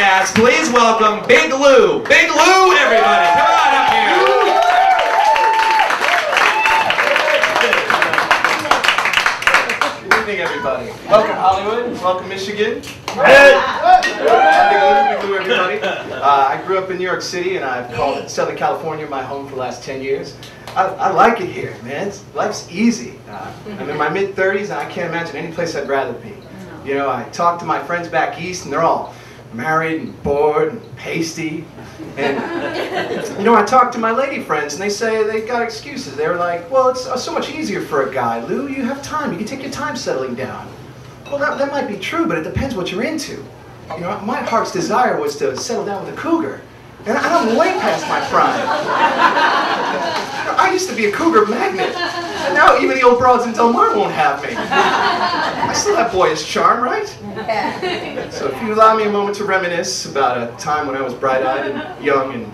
cast, please welcome Big Lou. Big Lou, everybody. Come on up here. Good evening, everybody. Welcome, Hollywood. Welcome, Michigan. Hey. Big Lou, everybody. I grew up in New York City, and I've called Southern California my home for the last 10 years. I like it here, man. Life's easy. I'm in my mid-30s, and I can't imagine any place I'd rather be. You know, I talk to my friends back east, and they're all married and bored and pasty. And, you know, I talk to my lady friends, and they say they got excuses. They're like, well, it's so much easier for a guy, Lou. You have time. You can take your time settling down. Well, that might be true, but it depends what you're into. You know, my heart's desire was to settle down with a cougar. And I'm way past my prime. I used to be a cougar magnet. And now even the old broads in Del Mar won't have me. I still have boyish charm, right? So if you allow me a moment to reminisce about a time when I was bright-eyed and young and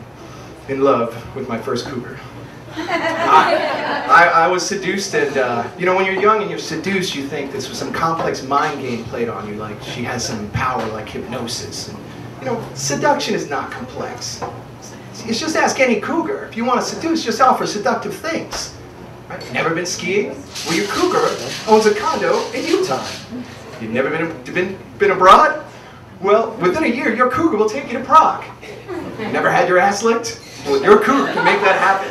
in love with my first cougar. I was seduced, and you know, when you're young and you're seduced, you think this was some complex mind game played on you, like she has some power like hypnosis. And, you know, seduction is not complex. It's just ask any cougar. If you want to seduce, just offer seductive things. Right? Never been skiing? Well, your cougar owns a condo in Utah. You've never been abroad? Well, within a year, your cougar will take you to Prague. Never had your ass licked? Well, your cougar can make that happen.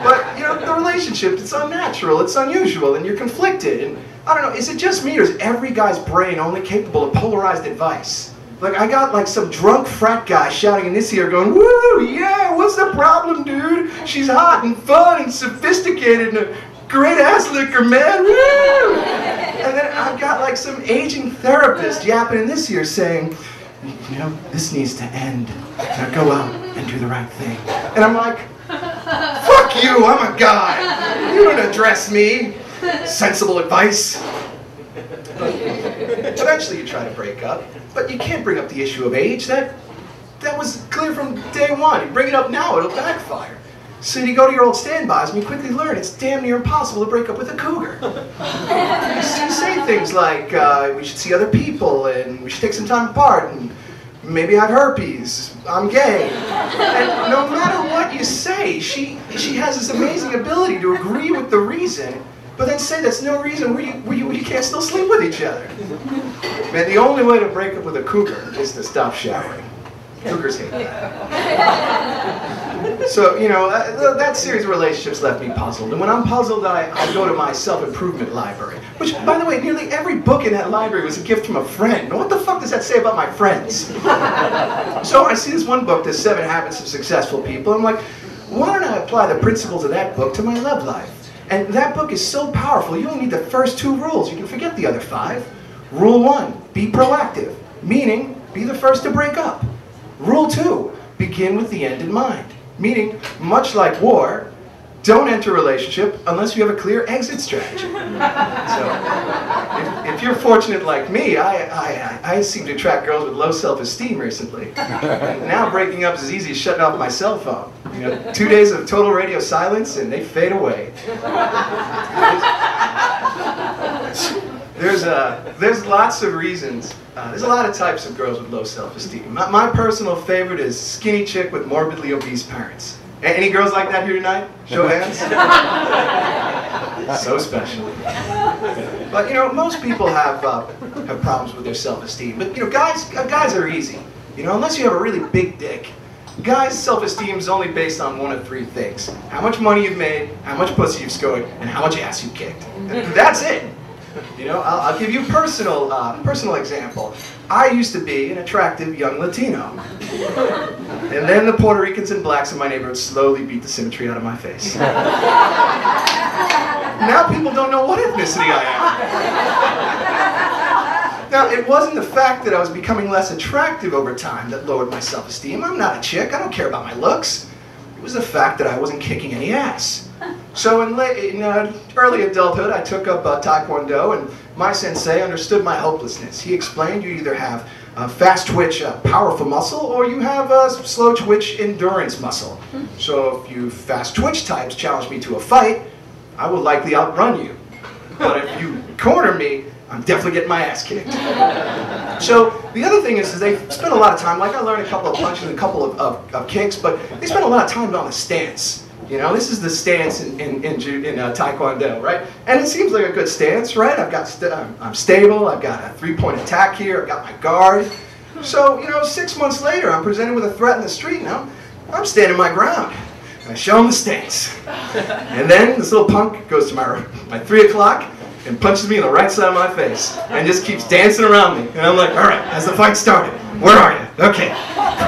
But, you know, the relationship, it's unnatural, it's unusual, and you're conflicted. And I don't know, is it just me, or is every guy's brain only capable of polarized advice? Like, I got like some drunk frat guy shouting in this ear going, woo, yeah, what's the problem, dude? She's hot and fun and sophisticated and a great ass licker, man, woo! And then I've got like some aging therapist yapping in this ear saying, you know, this needs to end. Now go out and do the right thing. And I'm like, fuck you, I'm a guy. You don't address me. Sensible advice. But eventually you try to break up, but you can't bring up the issue of age. That was clear from day one. You bring it up now, it'll backfire. So you go to your old standbys and you quickly learn it's damn near impossible to break up with a cougar. You say things like, we should see other people, and we should take some time apart, and maybe I have herpes, I'm gay. And no matter what you say, she has this amazing ability to agree with the reason, but then say that's no reason where you can't still sleep with each other. Man, the only way to break up with a cougar is to stop showering. Cougars hate that. So, you know, that series of relationships left me puzzled. And when I'm puzzled, I go to my self-improvement library. Which, by the way, nearly every book in that library was a gift from a friend. Now, what the fuck does that say about my friends? So I see this one book, The 7 Habits of Successful People. I'm like, why don't I apply the principles of that book to my love life? And that book is so powerful, you only need the first 2 rules. You can forget the other 5. Rule 1, be proactive. Meaning, be the first to break up. Rule 2, begin with the end in mind. Meaning, much like war, don't enter a relationship unless you have a clear exit strategy. So, if you're fortunate like me, I seem to attract girls with low self-esteem recently. And now breaking up is as easy as shutting off my cell phone. You know, 2 days of total radio silence and they fade away. There's lots of reasons. There's a lot of types of girls with low self-esteem. My personal favorite is skinny chick with morbidly obese parents. Any girls like that here tonight? Show hands. So special. But you know, most people have problems with their self-esteem. But you know, guys are easy. You know, unless you have a really big dick. Guys' self-esteem is only based on one of 3 things: how much money you've made, how much pussy you've scored, and how much ass you've kicked. That's it. You know, I'll give you a personal example. I used to be an attractive young Latino. And then the Puerto Ricans and blacks in my neighborhood slowly beat the symmetry out of my face. Now people don't know what ethnicity I am. Now, it wasn't the fact that I was becoming less attractive over time that lowered my self-esteem. I'm not a chick, I don't care about my looks. It was the fact that I wasn't kicking any ass. So in early adulthood, I took up Taekwondo, and my sensei understood my hopelessness. He explained you either have a fast twitch, powerful muscle, or you have a slow twitch, endurance muscle. So if you fast twitch types challenge me to a fight, I will likely outrun you. But if you corner me, I'm definitely getting my ass kicked. So the other thing is they spend a lot of time, like I learned a couple of punches and a couple of kicks, but they spend a lot of time on the stance. You know, this is the stance in Taekwondo, right? And it seems like a good stance, right? I'm stable, I've got a 3-point attack here, I've got my guard. So, you know, 6 months later, I'm presented with a threat in the street now. I'm standing my ground. I show him the stance. And then this little punk goes to my 3 o'clock and punches me in the right side of my face and just keeps dancing around me. And I'm like, all right, has the fight started? Where are you? Okay,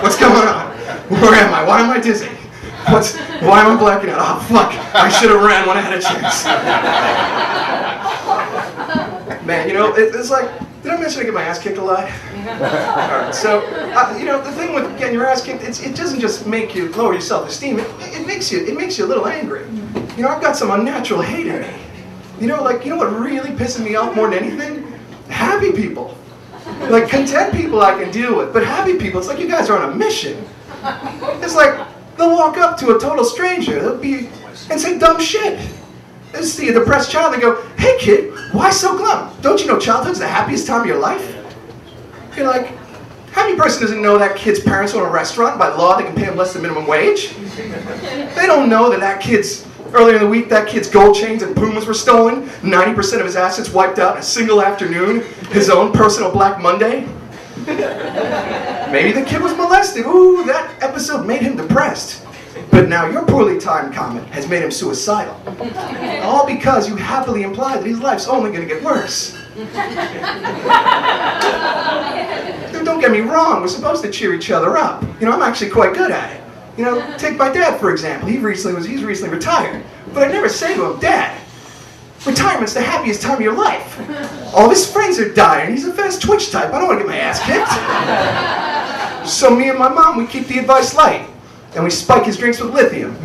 what's going on? Where am I? Why am I dizzy? Why am I blacking out? Oh, fuck, I should have ran when I had a chance. Man, you know, it's like, did I mention I get my ass kicked a lot? Alright, so, you know, the thing with getting your ass kicked, it doesn't just make you lower your self-esteem, it makes you a little angry. You know, I've got some unnatural hate in me. You know, like, you know what really pisses me off more than anything? Happy people. Like, content people I can deal with, but happy people, it's like you guys are on a mission. It's like, they'll walk up to a total stranger, and say dumb shit. They see a depressed child, they go, hey kid, why so glum? Don't you know childhood's the happiest time of your life? You're like, happy person doesn't know that kid's parents own a restaurant, by law they can pay him less than minimum wage. They don't know that earlier in the week, that kid's gold chains and Pumas were stolen, 90% of his assets wiped out in a single afternoon, his own personal Black Monday. Maybe the kid was molested. Ooh, that episode made him depressed. But now your poorly timed comment has made him suicidal. All because you happily imply that his life's only going to get worse. Don't get me wrong, we're supposed to cheer each other up. You know, I'm actually quite good at it. You know, take my dad for example. He's recently retired. But I never say to him, Dad, retirement's the happiest time of your life. All of his friends are dying. He's a fast twitch type. I don't want to get my ass kicked. So me and my mom, we keep the advice light. And we spike his drinks with lithium.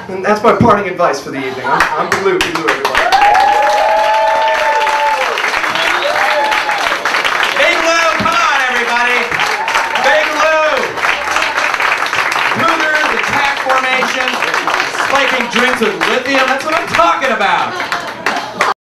And that's my parting advice for the evening. I'm Blue, everybody. Big Lou, come on everybody. Big Lou. Luthers, attack formation, spiking drinks with lithium, that's what I'm talking about.